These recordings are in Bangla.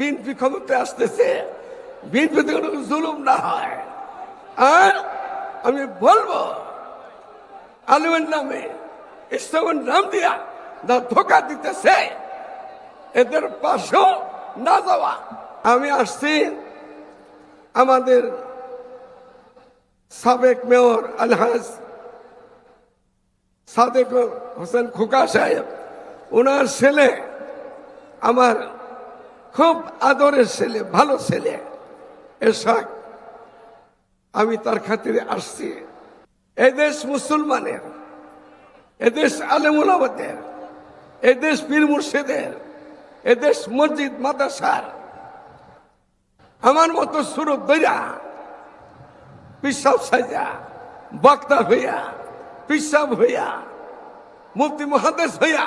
বিএনপি ক্ষমতায় আসতেছে, বিএনপিতে কোনো জুলুম না হয়। আর আমি বলবো আলেমের নামে, ইসলামের নাম দিয়া যা ধোকা দিতেছে এদের পাশেও না যাওয়া। আমি আসছি আমাদের সাবেক মেয়র আলহাজ সাদেক হোসেন খোকা সাহেব, ওনার ছেলে আমার খুব আদরের ছেলে, ভালো ছেলে এরশাদ, আমি তার খাতিরে আসছি। এদেশ মুসলমানের, এদেশ আলেম ওলামাদের, এদেশ পীর মুর্শিদের, এদেশ মসজিদ মাদ্রাসার আমার মতো সুরত দইরা পিসাব সাজা বক্তা হইয়া, পিসাব হইয়া, মুফতি মুহাদ্দিস হইয়া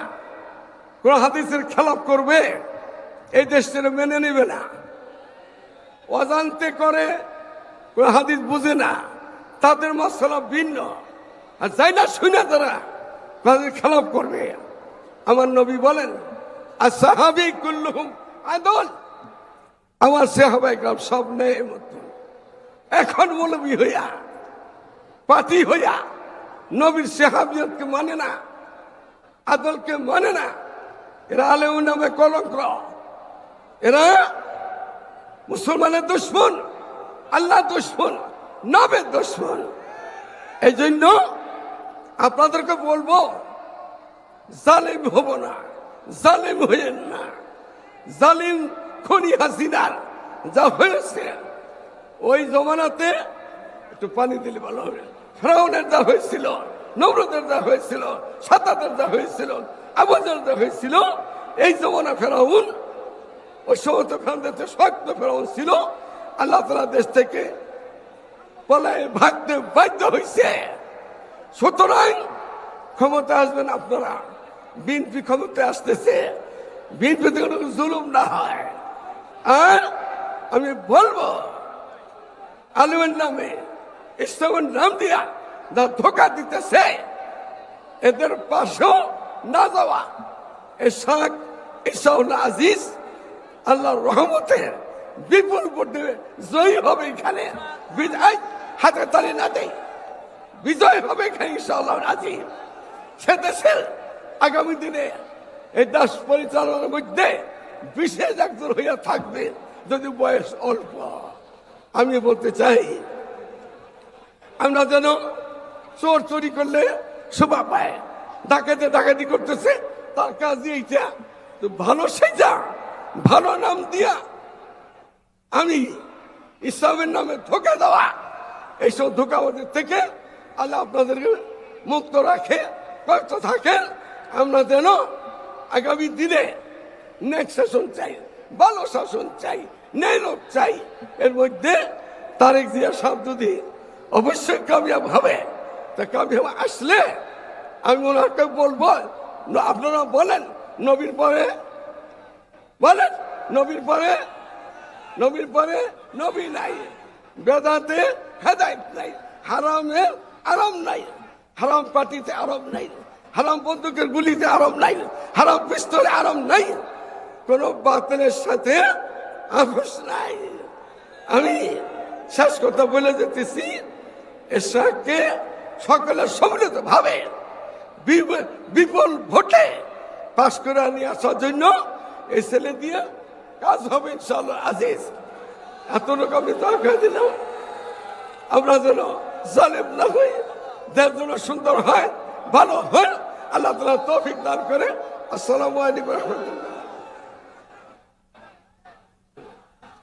কোন হাদিসের খেলাপ করবে এই দেশটা মেনে নেবে না। অজান্তে করে, কোন হাদিস বুঝে না, তাদের মাসলা ভিন্ন, আর যাই না শুনে তারা তাদের খেলাপ করবে। আমার নবী বলেন আসহাবী কুল্লুহুম আদল, আমার সাহাবায়ে কেরাম সব নেই মতো। এখন মৌলবী হইয়া, পার্টি হইয়া নবীর সাহাবিয়তকে মানে না, আদলকে মানে না, এরা আলেম নামে কলঙ্ক, এরা মুসলমানের দুশমন, আল্লাহ দুশমন, নবীর দুশমন। এই জন্য আপনাদেরকে বলবো জালিম হব না, জালিম হইয়েন না। জালিম খুনি হাসিনার যা হয়েছে ওই জমানাতে একটু পানি দিলে ভালো হবে। ফেরাউনের যা হয়েছিল, নমরুদের যা হয়েছিল, সাদ্দাতের যা হয়েছিল, আবু জাহল যা হয়েছিল, এই জমানা ফেরাউন ওই সমস্ত ফেরাউনদের শক্ত ফেরাউন ছিল। আল্লাহ তাআলা দেশ থেকে পলায়ে ভাগতে বাধ্য হয়েছে। সুতরাং ক্ষমতা আসবেন আপনারা, বিএনপি ক্ষমতায় আসতেছে, বিএনপিতে কোনো জুলুম না হয়। আর আমি বলবো আলেমের নামে, ইসলামের নাম দিয়া যা ধোকা দিতেছে এদের পাশেও না যাওয়া। এরশাদ ইনশাআল আজিজ আল্লাহর রহমতে বিপুল ভোটে জয়ী হবে। এখানে বিজয় হাতে তালি না দেয়, বিজয় হবে এখানে ইনশাআল্লাহ আজিজ। সে দেশের আগামী দিনে এই দেশ পরিচালনার মধ্যে বিশেষ একজন হইয়া থাকবে যদি বয়স অল্প। আমি বলতে চাই আমরা যেন চোর চুরি করলে শোভা পায়, ডাকাতে ডাকাতি করতেছে তার কাজ এইটা, তো ভালো সেজা ভালো নাম দিয়া আমি ইসলামের নামে ধোকা দেওয়া, এইসব ধোকাবাদের থেকে আল্লাহ আপনাদেরকে মুক্ত রাখে, কষ্ট থাকেন। আমরা যেন আগামী দিনে নেক শাসন চাই, ভালো শাসন চাই, ন্যায় লোক চাই। এর মধ্যে তারেক জিয়া সাহেব যদি অবশ্যই কামিয়াব হবে, তা কামিয়াব আসলে আমি ওনাকে বলবো আপনারা বলেন নবীর পরে, বলেন নবীর পরে, নবীর পরে নবী নাই, বেদাতে হেদায়েত নাই, হারামে আরাম নাই, হারাম পার্টিতে আরাম নাই, হারাম বন্দুকের গুলিতে আরাম নাই, হারাম পিস্তলে আরাম নাই, কোন বাতিলের সাথে আপোষ নাই। আমি শেষ কথা বলে যেতেছি, এরশাদকে সকলের সম্মিলিত ভাবে বিপুল ভোটে পাশ করে নিয়ে আসার জন্য এই ছেলে দিয়ে কাজ হবে ইনশাআল্লাহ আজিজ। এত রকম আমি দরকার দিলাম, আমরা যেন জালেম না হই, দেশ যেন সুন্দর হয়, ভালো হয়, আল্লাহ তাআলা তৌফিক দান করে। আসসালামু আলাইকুম ওয়া রাহমাতুল্লাহ।